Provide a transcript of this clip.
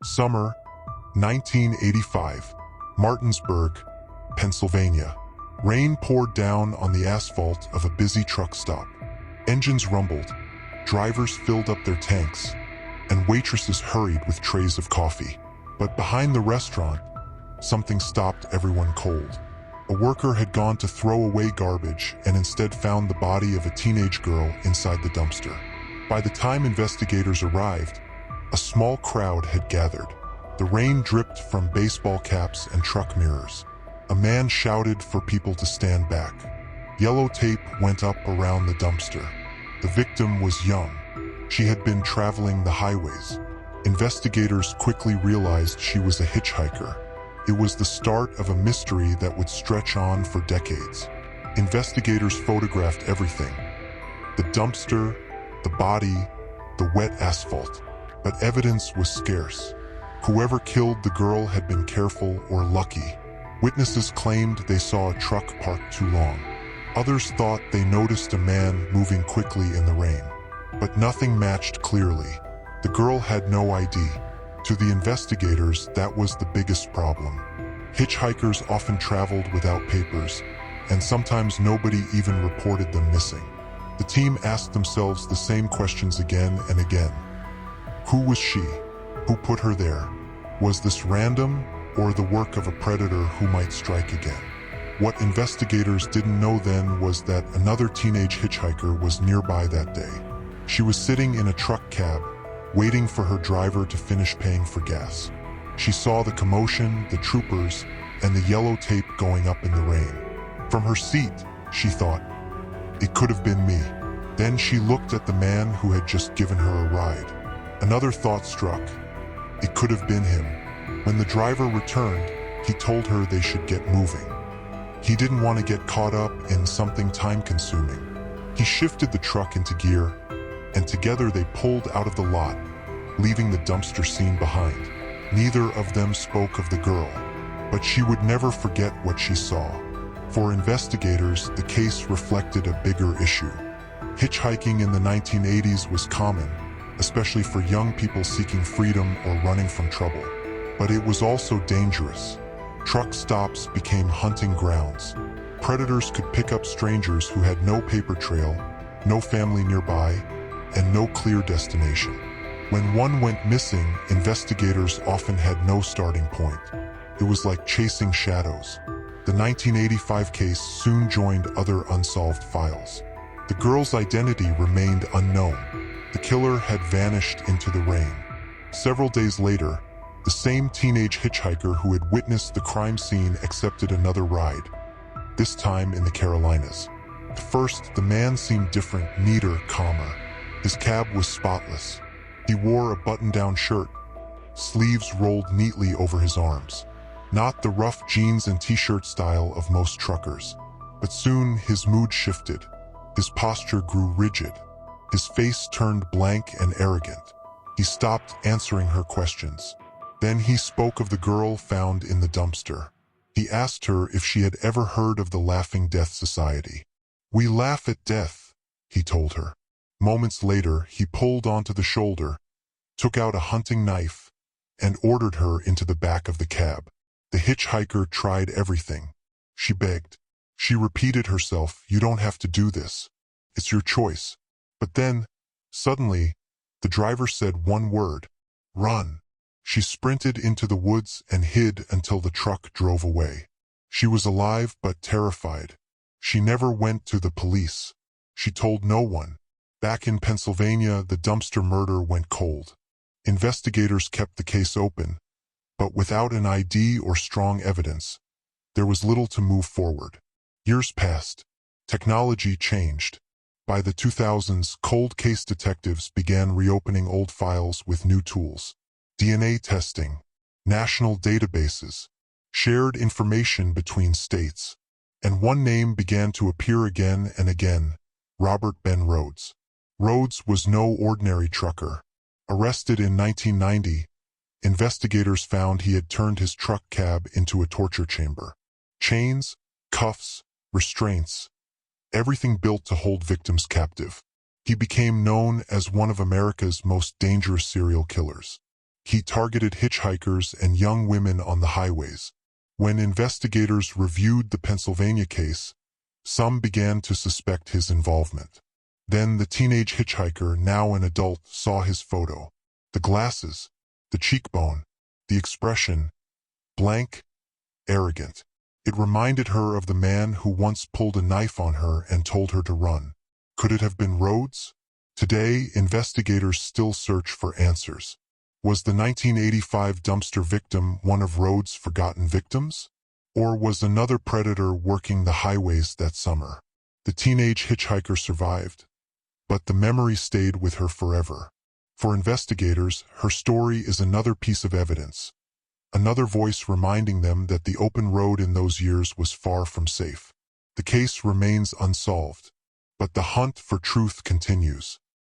Summer, 1985, Martinsburg, Pennsylvania. Rain poured down on the asphalt of a busy truck stop. Engines rumbled, drivers filled up their tanks, and waitresses hurried with trays of coffee. But behind the restaurant, something stopped everyone cold. A worker had gone to throw away garbage and instead found the body of a teenage girl inside the dumpster. By the time investigators arrived, a small crowd had gathered. The rain dripped from baseball caps and truck mirrors. A man shouted for people to stand back. Yellow tape went up around the dumpster. The victim was young. She had been traveling the highways. Investigators quickly realized she was a hitchhiker. It was the start of a mystery that would stretch on for decades. Investigators photographed everything: the dumpster, the body, the wet asphalt. But evidence was scarce. Whoever killed the girl had been careful or lucky. Witnesses claimed they saw a truck parked too long. Others thought they noticed a man moving quickly in the rain. But nothing matched clearly. The girl had no ID. To the investigators, that was the biggest problem. Hitchhikers often traveled without papers, and sometimes nobody even reported them missing. The team asked themselves the same questions again and again. Who was she? Who put her there? Was this random, or the work of a predator who might strike again? What investigators didn't know then was that another teenage hitchhiker was nearby that day. She was sitting in a truck cab, waiting for her driver to finish paying for gas. She saw the commotion, the troopers, and the yellow tape going up in the rain. From her seat, she thought, it could have been me. Then she looked at the man who had just given her a ride. Another thought struck. It could have been him. When the driver returned, he told her they should get moving. He didn't want to get caught up in something time-consuming. He shifted the truck into gear, and together they pulled out of the lot, leaving the dumpster scene behind. Neither of them spoke of the girl, but she would never forget what she saw. For investigators, the case reflected a bigger issue. Hitchhiking in the 1980s was common, especially for young people seeking freedom or running from trouble. But it was also dangerous. Truck stops became hunting grounds. Predators could pick up strangers who had no paper trail, no family nearby, and no clear destination. When one went missing, investigators often had no starting point. It was like chasing shadows. The 1985 case soon joined other unsolved files. The girl's identity remained unknown. The killer had vanished into the rain. Several days later, the same teenage hitchhiker who had witnessed the crime scene accepted another ride, this time in the Carolinas. At first, the man seemed different, neater, calmer. His cab was spotless. He wore a button-down shirt, sleeves rolled neatly over his arms. Not the rough jeans and t-shirt style of most truckers. But soon his mood shifted. His posture grew rigid. His face turned blank and arrogant. He stopped answering her questions. Then he spoke of the girl found in the dumpster. He asked her if she had ever heard of the Laughing Death Society. "We laugh at death," he told her. Moments later, he pulled onto the shoulder, took out a hunting knife, and ordered her into the back of the cab. The hitchhiker tried everything. She begged. She repeated herself, "You don't have to do this. It's your choice." But then, suddenly, the driver said one word: "Run." She sprinted into the woods and hid until the truck drove away. She was alive but terrified. She never went to the police. She told no one. Back in Pennsylvania, the dumpster murder went cold. Investigators kept the case open, but without an ID or strong evidence, there was little to move forward. Years passed. Technology changed. By the 2000s, cold case detectives began reopening old files with new tools. DNA testing, national databases, shared information between states. And one name began to appear again and again: Robert Ben Rhoades. Rhoades was no ordinary trucker. Arrested in 1990, investigators found he had turned his truck cab into a torture chamber. Chains, cuffs, restraints, everything built to hold victims captive. He became known as one of America's most dangerous serial killers. He targeted hitchhikers and young women on the highways. When investigators reviewed the Pennsylvania case, some began to suspect his involvement. Then the teenage hitchhiker, now an adult, saw his photo. The glasses, the cheekbone, the expression, blank, arrogant. It reminded her of the man who once pulled a knife on her and told her to run. Could it have been Rhoades? Today, investigators still search for answers. Was the 1985 dumpster victim one of Rhoades' forgotten victims? Or was another predator working the highways that summer? The teenage hitchhiker survived, but the memory stayed with her forever. For investigators, her story is another piece of evidence, another voice reminding them that the open road in those years was far from safe. The case remains unsolved, but the hunt for truth continues.